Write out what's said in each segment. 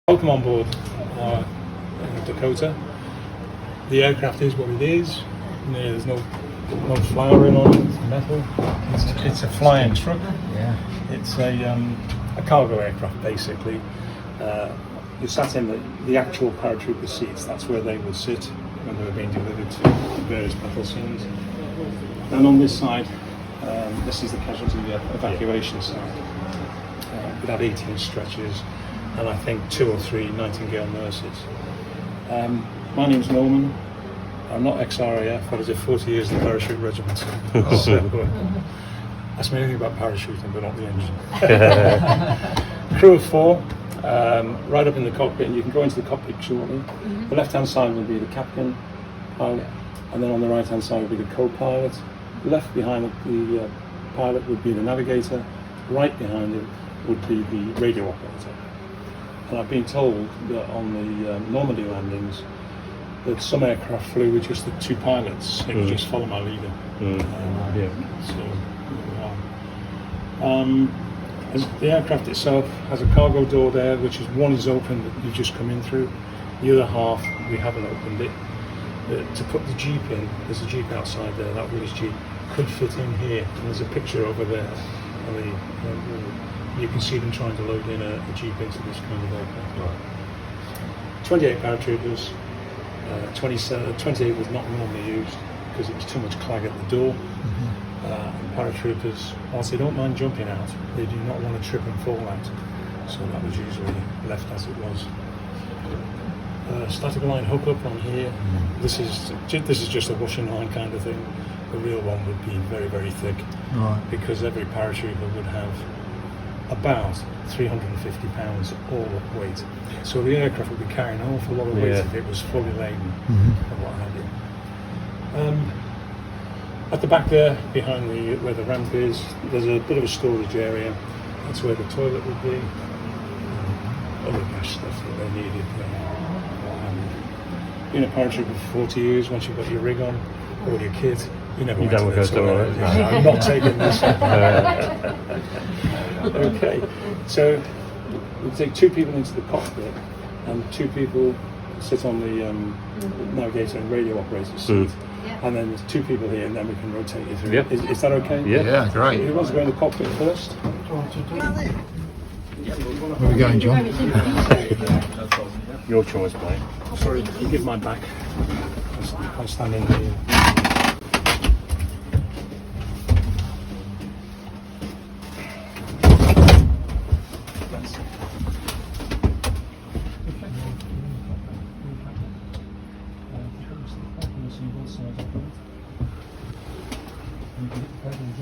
Welcome on board our Dakota. The aircraft is what it is. There's no flowering on it. It's metal. It's a flying truck. Yeah. It's a cargo aircraft basically. You sat in the actual paratrooper seats. That's where they will sit when they were being delivered to the various battle scenes. And on this side, this is the casualty evacuation side. We'd have 18 stretchers. And I think 2 or 3 Nightingale nurses. My name's Norman. I'm not ex-RAF, I was at 40 years in the parachute regiment. So, ask me anything about parachuting, but not the engine. Crew of 4, right up in the cockpit, and you can go into the cockpit shortly. The left-hand side will be the captain, pilot, and then on the right-hand side will be the co-pilot. Left behind the pilot would be the navigator. Right behind him would be the radio operator. And I've been told that on the Normandy landings, that some aircraft flew with just the 2 pilots. It would just follow my leader. The aircraft itself has a cargo door there, which is one is open that you've just come in through. The other half we haven't opened it. To put the Jeep in, there's a Jeep outside there. That Willis Jeep could fit in here. And there's a picture over there. You can see them trying to load in a Jeep into this kind of aircraft. 28 paratroopers, 28 was not normally used because it was too much clag at the door. And paratroopers, whilst they don't mind jumping out, they do not want to trip and fall out. So that was usually left as it was. Static line hookup on here. This is just a washing line kind of thing. The real one would be very, very thick, because every paratrooper would have about 350 pounds all up weight. So the aircraft would be carrying an awful lot of weight if it was fully laden and what have you. At the back there, behind where the ramp is, there's a bit of a storage area. That's where the toilet would be. Other cash stuff that they needed. Being a paratrooper for 40 years, once you've got your rig on, or your kit, you never went to the toilet. I'm not taking this. Okay, so we take 2 people into the cockpit and 2 people sit on the navigator and radio operator seat, and then there's 2 people here, and then we can rotate you through. Is that okay? Yeah, great. Who wants to go in the cockpit first? Where are we going, John? Your choice, mate. Sorry, you give my back. I'll stand in here.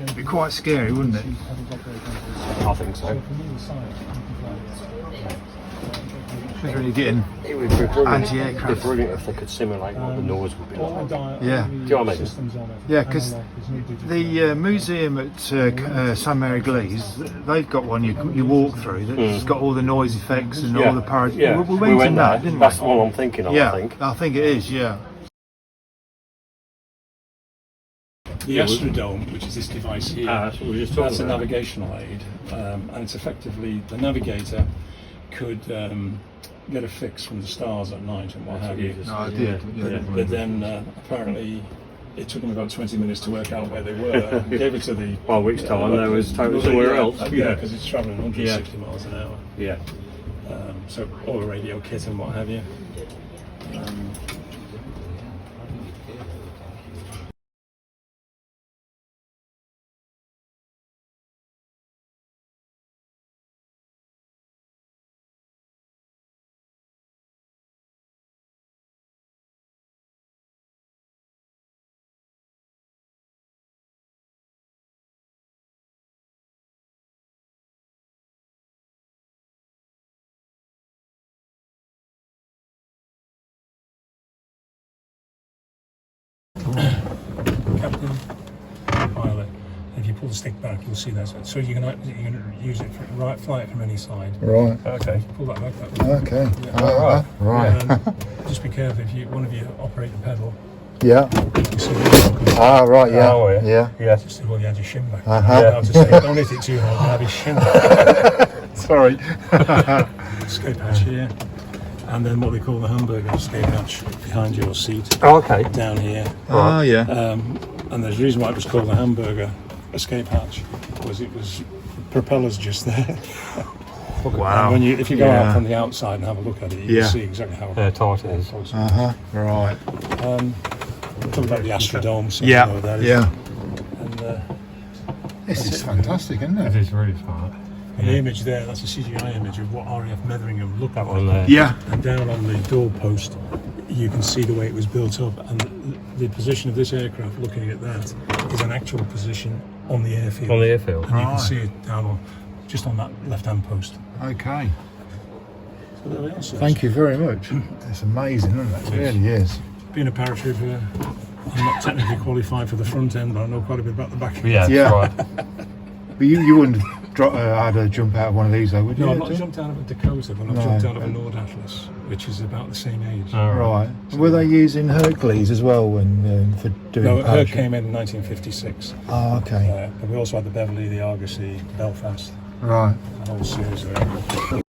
It'd be quite scary, wouldn't it? I think so. When you're getting It would be brilliant. anti-aircraft. It'd be brilliant if they could simulate what the noise would be like. Yeah. Do you know what I mean? Yeah, because the museum at St Mary Glees, they've got one you walk through that's got all the noise effects and all the parody. Yeah, We went in that, didn't we? That's the one I'm thinking of, Yeah, I think. I think it is, yeah. The Astrodome, which is this device here, That's what we were just talking that's a about. navigational aid, and it's effectively the navigator could get a fix from the stars at night and what have you. No, I did. But then apparently it took them about 20 minutes to work out where they were. And gave it to the. By which time they was totally somewhere else. Yeah, because it's travelling 160 miles an hour. Yeah. So all the radio kit and what have you. Captain, pilot. If you pull the stick back, you'll see that. So you can use it for fly it from any side. Right. Okay. Pull that back. That way. Okay. Yeah. Right. Just be careful if one of you operate the pedal. Yeah. You see the Right. Yeah. Oh, yeah. Yeah. Yeah. just well, you had your shin back. Uh-huh. Don't hit it too hard. You have your shin back. Sorry. Escape hatch here, and then what they call the hamburger escape hatch behind your seat. Oh, okay. Down here. Oh yeah. And there's a reason why it was called the hamburger escape hatch, was it was propellers just there. Wow. And if you go out from the outside and have a look at it, you can see exactly how tight it is. Right. Talk about the Astrodome. So Yeah. you know what that is. Yeah. And This is fantastic, isn't it? is really smart. and the image there, that's a CGI image of what RAF Metheringham looked like. On there. Yeah. And down on the door post, you can see the way it was built up, and the position of this aircraft, looking at that, is an actual position on the airfield. On the airfield. And you can see it down on, just on that left-hand post. Okay. So there we are, sir. Thank you very much. It's amazing, isn't it? It really is. Being a paratrooper, I'm not technically qualified for the front end, but I know quite a bit about the back. Yeah. Yeah. Right. But you wouldn't have had a jump out of one of these, though, would you? No, I've not jumped out of a Dakota, but I've No. jumped out of a Nord Atlas, which is about the same age. Right. Were they using Hercules as well when for doing? No, Herc parachute? came in 1956. Oh, okay. But we also had the Beverley, the Argosy, Belfast, Right. the whole series there.